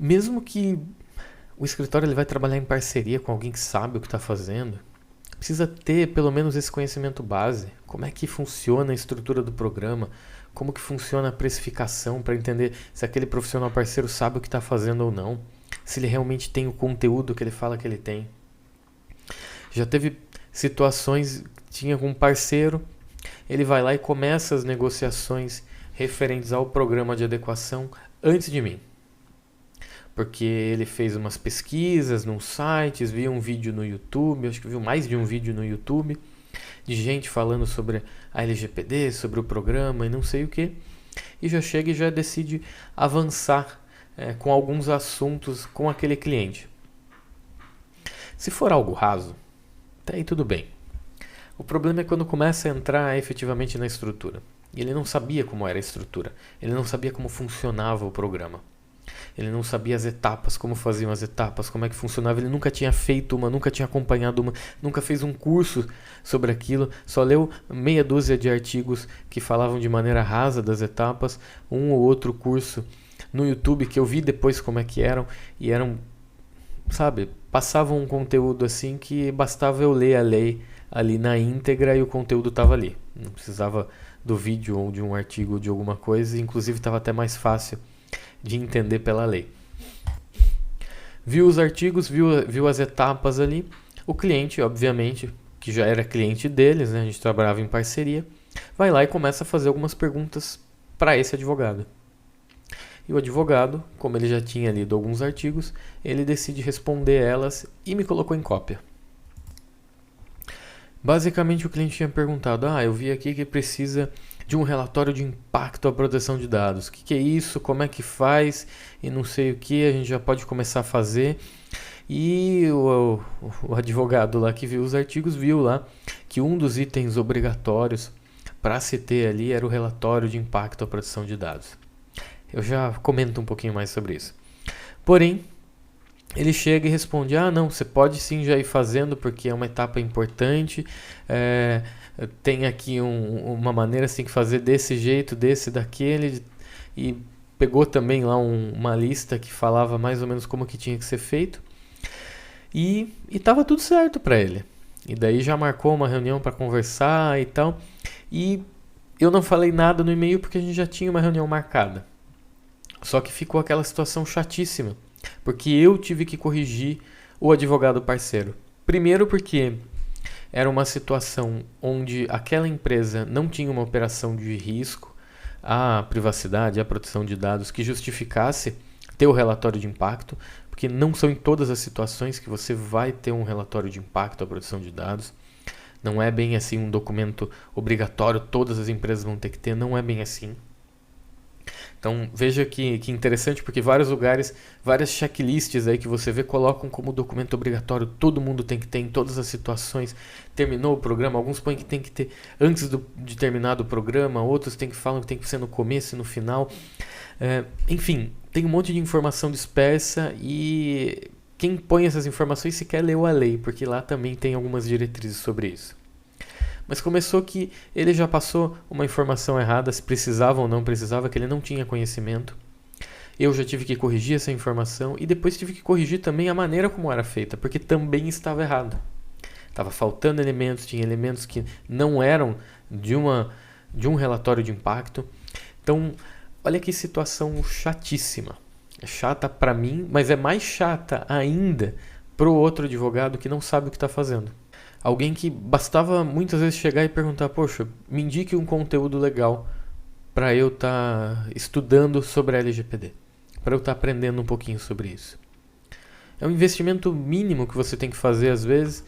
Mesmo que o escritório ele vai trabalhar em parceria com alguém que sabe o que está fazendo, precisa ter pelo menos esse conhecimento base. Como é que funciona a estrutura do programa, como que funciona a precificação para entender se aquele profissional parceiro sabe o que está fazendo ou não, se ele realmente tem o conteúdo que ele fala que ele tem. Já teve situações, tinha um parceiro, ele vai lá e começa as negociações referentes ao programa de adequação antes de mim. Porque ele fez umas pesquisas nos sites, viu um vídeo no YouTube, acho que viu mais de um vídeo no YouTube, de gente falando sobre a LGPD, sobre o programa e não sei o que, e já chega e já decide avançar com alguns assuntos com aquele cliente. Se for algo raso, até aí tudo bem. O problema é quando começa a entrar efetivamente na estrutura. E ele não sabia como era a estrutura, ele não sabia como funcionava o programa. Ele não sabia as etapas, como faziam as etapas, como é que funcionava. Ele nunca tinha feito uma, nunca tinha acompanhado uma, nunca fez um curso sobre aquilo. Só leu meia dúzia de artigos que falavam de maneira rasa das etapas. Um ou outro curso no YouTube que eu vi depois como é que eram. E eram, sabe, passavam um conteúdo assim que bastava eu ler a lei ali na íntegra e o conteúdo estava ali. Não precisava do vídeo ou de um artigo ou de alguma coisa. Inclusive estava até mais fácil de entender pela lei. Viu os artigos, viu as etapas ali. O cliente, obviamente, que já era cliente deles, né, a gente trabalhava em parceria, vai lá e começa a fazer algumas perguntas para esse advogado. E o advogado, como ele já tinha lido alguns artigos, ele decide responder elas e me colocou em cópia. Basicamente o cliente tinha perguntado, eu vi aqui que precisa de um relatório de impacto à proteção de dados. O que é isso? Como é que faz? E não sei o que, a gente já pode começar a fazer. E o advogado lá que viu os artigos viu lá que um dos itens obrigatórios para se ter ali era o relatório de impacto à proteção de dados. Eu já comento um pouquinho mais sobre isso. Porém, ele chega e responde, não, você pode sim já ir fazendo porque é uma etapa importante, tem aqui uma maneira, você tem que fazer desse jeito, desse, daquele, e pegou também lá uma lista que falava mais ou menos como que tinha que ser feito, e estava tudo certo para ele. E daí já marcou uma reunião para conversar e tal, e eu não falei nada no e-mail porque a gente já tinha uma reunião marcada. Só que ficou aquela situação chatíssima, porque eu tive que corrigir o advogado parceiro. Primeiro porque era uma situação onde aquela empresa não tinha uma operação de risco à privacidade, à proteção de dados que justificasse ter o relatório de impacto, porque não são em todas as situações que você vai ter um relatório de impacto à proteção de dados. Não é bem assim um documento obrigatório, todas as empresas vão ter que ter, não é bem assim. Então veja que interessante, porque vários lugares, várias checklists aí que você vê colocam como documento obrigatório, todo mundo tem que ter em todas as situações. Terminou o programa, alguns põem que tem que ter antes de terminar o programa, outros falam que tem que ser no começo e no final. Enfim, tem um monte de informação dispersa e quem põe essas informações sequer leu a lei, porque lá também tem algumas diretrizes sobre isso. Mas começou que ele já passou uma informação errada, se precisava ou não precisava, que ele não tinha conhecimento. Eu já tive que corrigir essa informação e depois tive que corrigir também a maneira como era feita, porque também estava errado. Estava faltando elementos, tinha elementos que não eram de um relatório de impacto. Então, olha que situação chatíssima. É chata para mim, mas é mais chata ainda para o outro advogado que não sabe o que está fazendo. Alguém que bastava muitas vezes chegar e perguntar, poxa, me indique um conteúdo legal para eu estar estudando sobre a LGPD, para eu estar aprendendo um pouquinho sobre isso. É um investimento mínimo que você tem que fazer às vezes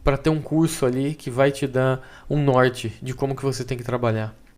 para ter um curso ali que vai te dar um norte de como que você tem que trabalhar.